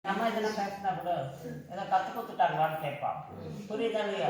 நம்ம இதெல்லாம் பேசினா கூட ஏதோ கற்றுக் கொடுத்துட்டாங்களான்னு கேட்பான். புரியுதா இல்லையா?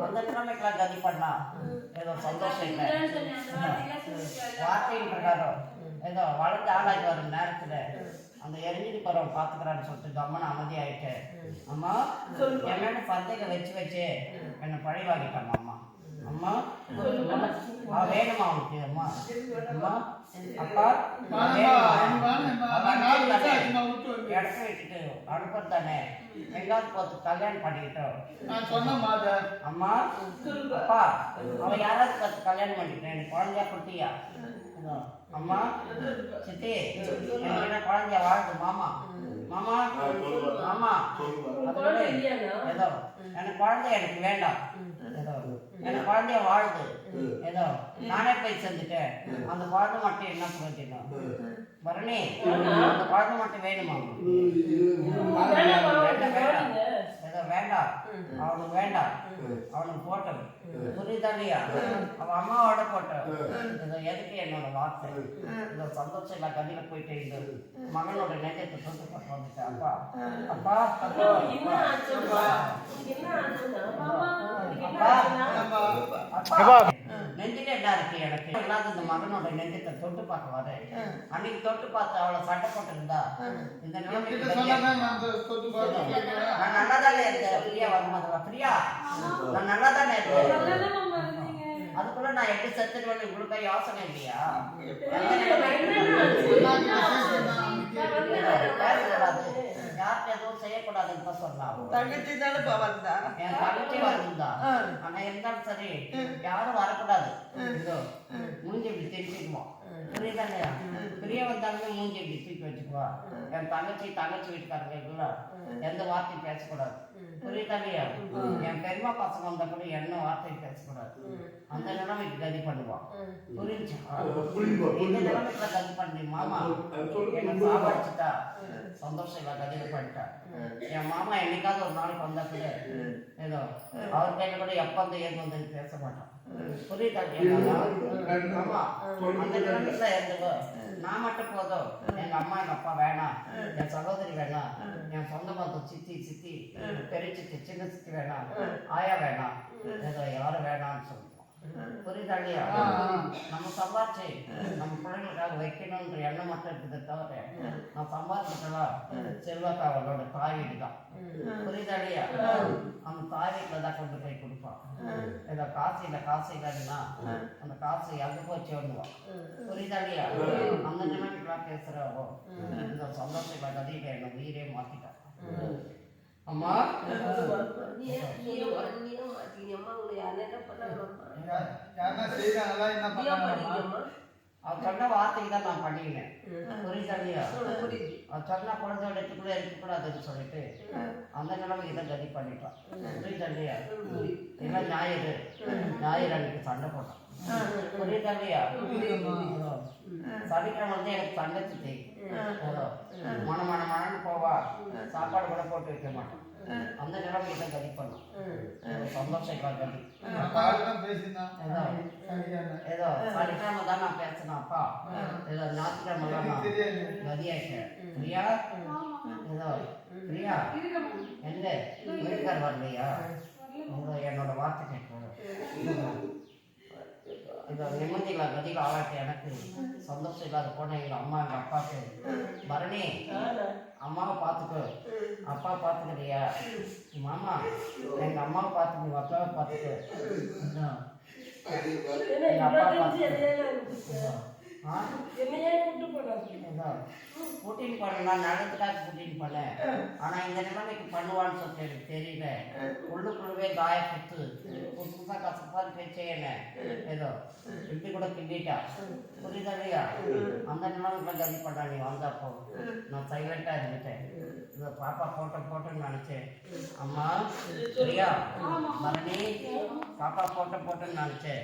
அந்த நிலைமைக்கெல்லாம் கதி பண்ணா ஏதோ சந்தோஷம் இல்லை. வார்த்தையின் பிரகாரம் ஏதோ வளர்ந்து ஆளாகி வரும் நேரத்தில் அந்த எரிஞ்சிட்டு போகிறவன் பார்த்துக்கிறான்னு சொல்லிட்டு கம்மன் அமைதியாயிட்டு, அம்மா என் மேலே பந்தைகளை வச்சு என்னை பழி வாங்கிட்டாங்க. அம்மா அம்மா வேணுமா அவனுக்கு? அம்மா அம்மா அப்பா இடத்த விட்டுட்டு அனுப்புறது தானே, எங்காவது பார்த்து கல்யாணம் பண்ணிக்கிட்டோம். அம்மா அப்பா அவன் யாராவது பார்த்து கல்யாணம் பண்ணிக்கிட்டேன், எனக்கு குழந்தையா கொடுத்தியா? அம்மா சித்தி என்ன குழந்தைய வாழ்ந்து மாமா மாமா மாமா அதோட ஏதோ எனக்கு குழந்தைய எனக்கு வேண்டாம், ஏதோ எனக்கு குழந்தைய வாழ்ந்து ஏதோ நானே போய் செஞ்சுட்டேன். அந்த குழந்தை மட்டும் என்ன பிரயோஜனம்? பரணி அந்த குழந்தை மட்டும் வேணுமா? ஏதோ வேண்டாம், அவனுக்கு வேண்டாம், அவனுக்கு போட்டது. புரியுதா இல்லையா? அவன் அம்மாவோட போட்டோம். ஏதோ எதுக்கு என்னோட வார்த்தை இந்த சந்தோஷம் இல்லை கதியில போயிட்டு இந்த மகனோட நெஞ்சத்தை தொட்டு பட்டு வந்துட்டேன். அப்பா அப்பா அப்பா நெஞ்சில என்ன இருக்கு எனக்கு இல்லாத இந்த மகனோட நெஞ்சத்தை தொட்டு பார்க்க வர அன்னைக்கு தொட்டு பார்த்து அவளை சட்டை போட்டிருந்தா இந்த நான் நல்லா தானே இருந்தேன். பிரியா வரும்போது பிரியா நான் நல்லா தானே இருந்தேன். அதுக்குள்ள நான் எப்படி செத்துடுவேன்னு உங்களுக்கு யோசனை இல்லையா? யார்கிட்ட எதுவும் செய்யக்கூடாதுன்னு சொன்னான். தங்கச்சி தானே வந்தா, என் தங்கச்சி வந்தா. ஆனா இருந்தாலும் சரி யாரும் வரக்கூடாது. இதோ மூஞ்சி இப்படி திருப்பிக்குவோம். புரியுதா இல்லையா? பிரிய வந்தாலுமே மூஞ்சி இப்படி தூக்கி வச்சுக்குவா. என் தங்கச்சி வீட்டுக்காரங்க எந்த வார்த்தையும் பேசக்கூடாது. புரியுதா இல்லையா? என் பெருமா பசங்க வந்தா கூட என்ன வார்த்தையும் பேசக்கூடாது. அந்த நிலைமைக்கு கதி பண்ணுவான். புரிஞ்சா? இந்த நிலைமைக்குள்ள கதி பண்ணி மாமா என்ன சாப்பாடிச்சுட்டா சந்தோஷம் இல்லை கதியில பண்ணிட்டா. என் மாமா என்னைக்காவது ஒரு நாளைக்கு வந்தா கூட ஏதோ அவர் கையில கூட எப்ப வந்து ஏது வந்து பேச மாட்டான். புரியுதா? ஆமா அந்த நிலைமைக்கு இருந்ததோ நான் மட்டும் போதும், எங்க அம்மா எங்க அப்பா வேணாம், என் சகோதரி வேணாம், என் சொந்த பந்தம் சித்தி பெரிய சித்தி சின்ன சித்தி வேணாம், ஆயா வேணாம், ஏதோ யாரும் வேணாம்னு சொல்லுவோம். புரியுதா இல்லையா? நம்ம சம்பாதிச்சு நம்ம பிள்ளைங்களுக்காக வைக்கணும்ன்ற எண்ணம் மட்டும் இருக்குது தவிர நான் சம்பாதிச்சிட்டலாம் செல்வாக்கா அவளோட தாய் வீடு தான். புரியுதா இல்லையா? அந்த தாய் வீட்டில் தான் கொண்டு போய் கொடுப்பான். ஏதோ காசு இல்லைன்னா அந்த காசு எங்கே போச்சு வந்துவான். புரியுதா இல்லையா? அந்த நிலைமைக்கெல்லாம் பேசுகிறவோ இந்த சந்தோஷம் கதையில என்னை உயிரே மாற்றிட்டான். அம்மா அவன் சொன்ன வார்த்தைக்கு தான் நான் பண்ணிக்கினேன். புரியுதா இல்லையா? அவன் சொன்ன குழந்தை எடுத்துக்கூட இருக்கக்கூடாதுன்னு சொல்லிட்டு அந்த நிலைமைக்கு தான் கதி பண்ணிட்டான். புரியுதா இல்லையா? எல்லாம் ஞாயிறு அன்னைக்கு சண்டை போட்டான். புரியுதா இல்லையா? சனிக்கிழமை வந்து எனக்கு தங்கச்சி தேய்க்கும் மனன்னு போவா, சாப்பாடு கூட போட்டு வைக்க மாட்டான். அந்த நிலைமைக்கு தான் கதி பண்ணும். சந்தோஷம் கதி ஏதோ சனிக்கிழமை தான் நான் பேசினேன். அப்பா ஏதோ ஞாயிற்றுக்கிழமை தான் நான் கதியாயிட்டேன். பிரியா ஏதோ பிரியா எந்த வீட்டுக்கார் வரலையா? என்னோட வார்த்தை கேட்கணும். இந்த நிம்மதிகளை கதியில் ஆளாட்டு எனக்கு சந்தோஷம் இல்லாத போன எங்கள் அம்மா எங்கள் அப்பாவுக்கு பரணி அம்மாவை பார்த்துக்கோ, அப்பா பார்த்துக்கிறியா? மாமா எங்கள் அம்மாவை பார்த்துக்கோ, எங்கள் அப்பாவை பார்த்துக்கோ, எங்கள் அப்பா பார்த்துக்கோ. கூட்டின்னு பண்ணா நடந்துக்காக கூட்டின்னு பண்ணேன். ஆனா இந்த நிலைமைக்கு பண்ணுவான்னு சொல்லிட்டு எனக்கு தெரியல. உள்ளுக்குள்ளவே காயப்பட்டு புதுசா கசப்பான்னு பேச்சேன ஏதோ இப்படி கூட கிண்டிட்டா. புரியுதா இல்லையா? அந்த நிலைமைக்குள்ள கதி பண்ணா நீ வந்தப்போ நான் சைலண்டா இருந்துட்டேன். இதை பாப்பா போட்டோன்னு நினைச்சேன். அம்மா பிரியா மரணி பாப்பா போட்டோன்னு நினைச்சேன்.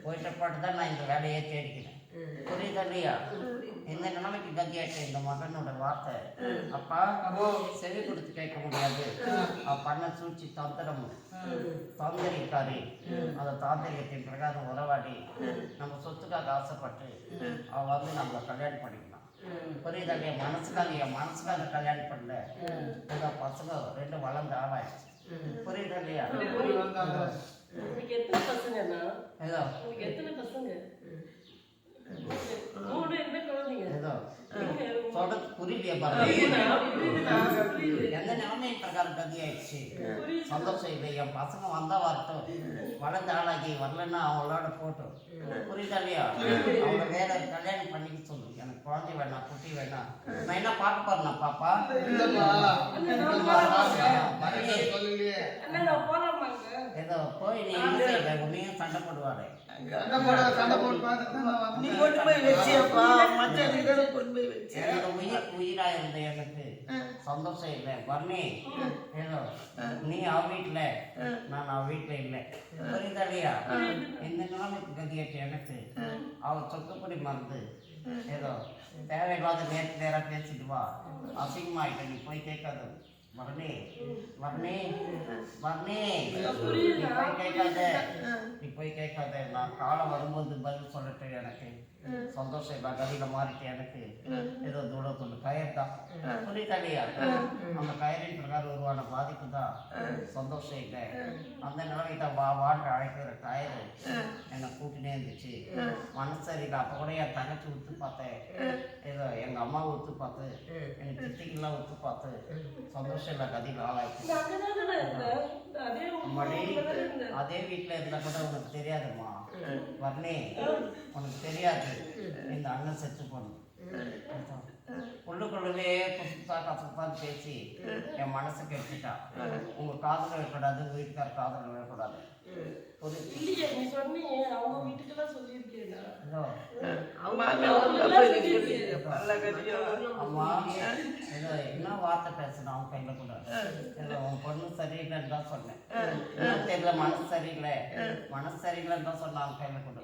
போயிட்ட பாட்டு தான் நான் இந்த வேலையே தேடிக்கிறேன். புரியுதா இல்லையா? இந்த நிலைமைக்கு கதியாச்சு இந்த மகனோட வார்த்தை. அப்பா செவி கொடுத்து கேட்க முடியாது. பண்ண சூழ்ச்சி தந்திரம் தாந்திரிக்காரி அந்த தாந்திரிகத்தின் பிரகாரம் உறவாடி நம்ம சொத்துக்காக ஆசைப்பட்டு அவ வந்து நம்மளை கல்யாணம் பண்ணிக்கலாம். புரியுதா இல்லையா? மனசுக்காக கல்யாணம் பண்ணல. ஏதோ பசங்க 2 வளர்ந்த ஆளாயிடுச்சு. புரியுதா இல்லையா? உங்களுக்கு எத்தனை பசங்கண்ணா? ஏதோ உங்களுக்கு எத்தனை பசங்க? 3 என்ன குழந்தைங்க? ஏதோ சொல்றது புரியலையா பாருங்க. எந்த நிலைமை பிரகாரம் கதி ஆயிடுச்சு. சந்தோஷம் இல்லை. என் பசங்க வந்தா வரட்டும், வளர்ந்த ஆளாகி வரலன்னா அவங்களோட போட்டோம். புரியுதா இல்லையா? அவங்க வேற கல்யாணம் பண்ணிக்க சொல்லு. எனக்கு குழந்தை வேணாம், குட்டி வேணாம். நான் என்ன பார்க்க போறேன்னா பாப்பா ஏதோ போய் நீ என்ன செய்ய உன்னையும் சண்டை போடுவாரு. உயிரா இருந்த எனக்கு சந்தோஷம் இல்லை. வர்ணி ஏதோ நீ அவ வீட்டுல, நான் அவ வீட்டுல இல்லை. புரியுதா இல்லையா? இந்த நிலைமைக்கு கதியாச்சு எனக்கு. அவ சொத்துப்படி மறந்து ஏதோ தேவையில்லாத நேரம் பேசிட்டு வா. அசிங்கமாயிட்ட நீ போய் கேட்காது. வர்ணி நீ போய் கேட்காத. நான் காலம் வரும்போது பதில் சொல்லட்டும். எனக்கு சந்தோஷம் இல்லை. கதியில மாறிட்டு எனக்கு ஏதோ தூரத்துள்ள கயிறு தான். புரியுதா இல்லையா? அந்த கயிறின் பிரகாரம் உருவான பாதிப்பு தான் சந்தோஷம் இல்லை. அந்த நிலைமை தான் வான்னு அழைக்கிற கயிறு என்னை கூட்டினே இருந்துச்சு. மனசு சரியில்லை. அப்போ கூட என் தங்கச்சி உத்து பார்த்தேன். ஏதோ எங்க அம்மாவை உத்து பார்த்து, எங்க சித்திக்கெல்லாம் உத்து பார்த்து சந்தோஷம் இல்லை. கதியில் ஆளாயிடுச்சு. அதே வீட்டுல இருந்தா கூட உனக்கு தெரியாதுமா வர்ணி, உனக்கு தெரியாது. இந்த அண்ணன் செத்து போகணும். உள்ளுக்குள்ளவே கசப்பான்னு பேசி என் மனசு கெடுத்துட்டா. உங்க காதல விடக்கூடாது, வீட்டுக்கார காதல விடக்கூடாது. அம்மா ஏதோ என்ன வார்த்தை பேசணும் அவங்க கையில கூட. ஏதோ உன் பொண்ணு சரியில்லைன்னு தான் சொன்னேன். தெரியல, மனசு சரியில்லைன்னு தான் சொன்னேன் அவங்க கையில கூட.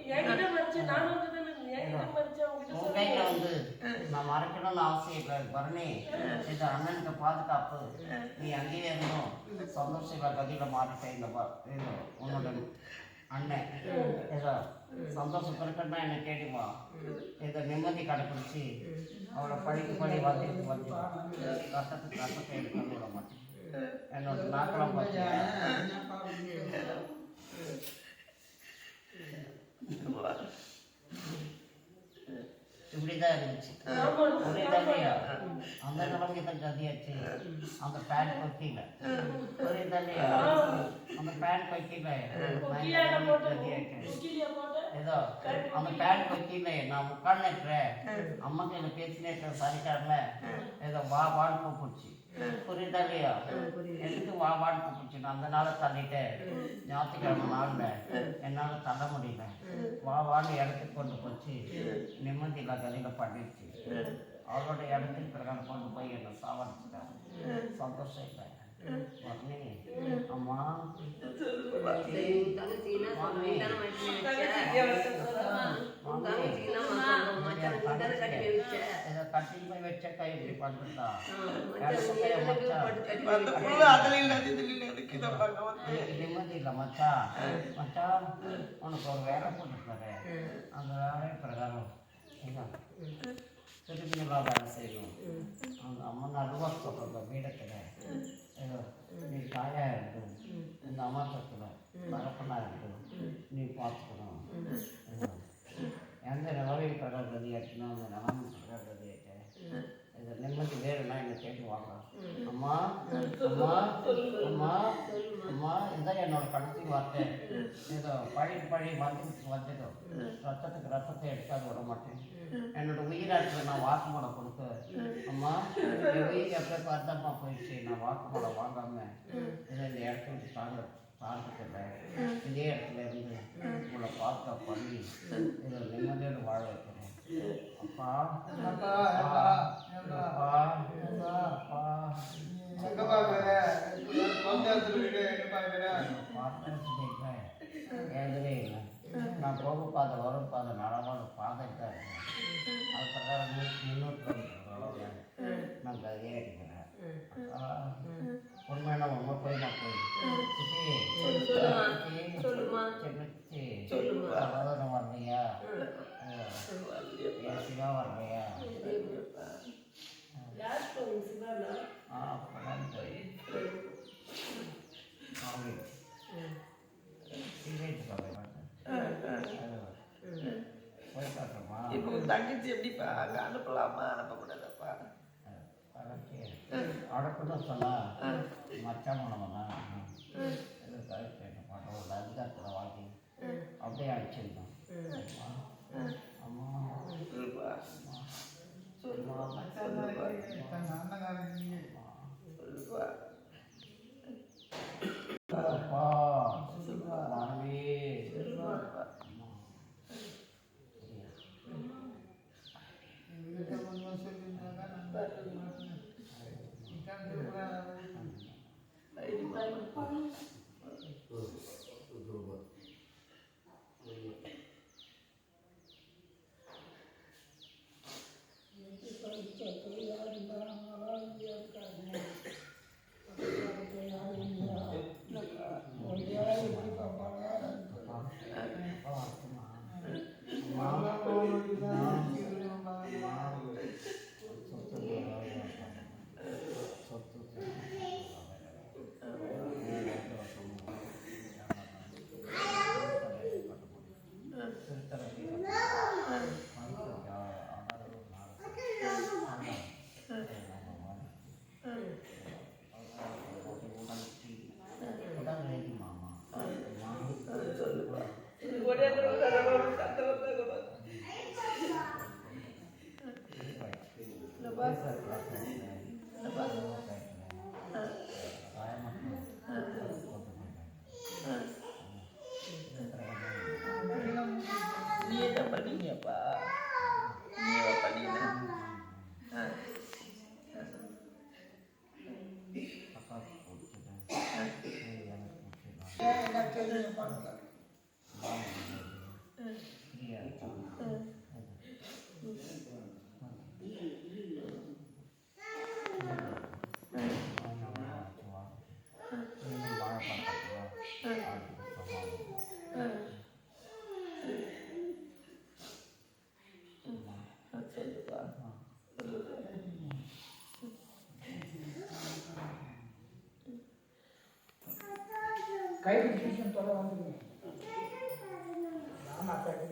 உன் கையில வந்து நான் மறைக்கணும்னு அவசியம் இல்லை. பரணி இது அண்ணனுக்கு பாதுகாப்பு. நீ அங்கேயே இருந்தோம் சந்தோஷம் இல்லை. கதியில மாறிட்டேன். இந்த உன்னோட அண்ணன் ஏதோ சந்தோஷம் இருக்கன்னா என்னை கேட்டுவா. ஏதோ நிம்மதி கடைப்பிடிச்சி அவளை படி வந்து ரத்தத்தை எடுக்க விட மாட்டேன். என்னோட நாக்கெல்லாம் இப்படிதான் இருந்துச்சு. புரியுதா இல்லையா? அந்த நிலைமை தான் கதியாச்சு. அந்த பேண்ட் கொத்தியில புரியுதா இல்லையா? அந்த பேண்ட் கொத்தியில கதியாச்சு. ஏதோ அந்த பேண்ட் கொத்தியில நான் உட்கார்ந்துட்டேன். அம்மா கையில பேசினே சரிக்காரல ஏதோ வான்னு கூப்பிடுச்சு. புரியுதா இல்லையா? எனக்கு வான்னு கூப்பிடுச்சு. நான் அந்த நாளை தள்ளிட்டேன். ஞாயிற்றுக்கிழமை நாள்ல என்னால தள்ள முடியல. வான்னு இடத்துக்கு கொண்டு போச்சு. நிம்மதியில கதையில பண்ணிடுச்சு. அவளோட இடத்துக்கு பிரகாரம் கொண்டு போய் என்னை சாவடிச்சுட்டாங்க. சந்தோஷம் இல்லை. அம்மா கட்டி போய் வச்ச கை இப்படி பண்ணுறா. நிம்மதி இல்லை மச்சா. உனக்கு ஒரு வேலை போட்டுருக்காரு. அந்த வேலை பிரகாரம் திரும்பிங்களா வேலை செய்யணும். அந்த அம்மா நடுவா சொல்கிற வீடத்தில் ஏதோ நீ தாயாக இருக்கும். இந்த அம்மா சொத்துல தகப்பனாக இருக்கும். நீ பார்த்துக்கணும். எந்த நிலவை கடற்கதி ஆச்சுன்னா அந்த நிலமை கடற்கதி ஆச்சு. இது நிம்மதி வேறுனா என்னை கேட்டு வாங்க. அம்மா அம்மா அம்மா அம்மா இதுதான் என்னோட கடைசி வார்த்தை. ஏதோ பழி வந்துடும். ரத்தத்தை எடுக்காது விட மாட்டேன். என்னோட உயிராட்சியில் நான் வாக்குமூலம் கொடுக்க. அம்மா என் உயிர் எப்போ பார்த்தம்மா போயிடுச்சு. நான் வாக்குமூலம் வாங்காம இதை இந்த இடத்த விட்டு தாழ்ந்துக்கல. இதே இடத்துல இருந்து உங்களை பாதுகாப்பு பண்ணி இதை நிம்மதியோடு வாழ வைக்கிறேன். அப்பா அப்பா அப்பா அப்பா எதுவே இல்லை. நான் போக பாதை வரும் பாதை நடவாத பாதை தான் இருக்கேன். அது பிரகாரம் முன்னூற்றி நான் கதையே இருக்கிறேன். உண்மையான உண்மை போய் நான் போய் வரலையா? ஏசியா வரலையா? தங்கச்சி எப்படிப்பா அங்கே அனுப்பலாமா அனுப்பக்கூடாதப்பா? அடக்கணும் சொன்னா மச்சான் மூலமா அதுதான் வாழ்க்கை அப்படியே அடிச்சிருந்தோம். அம்மா சொல்லுப்பா சொல்லுப்பா அப்பா மாணவி நீ என்ன பண்ணீங்கப்பா? நீ பண்ணீங்க கை பிடிச்சி தொலை வந்து நான் மாட்டாங்க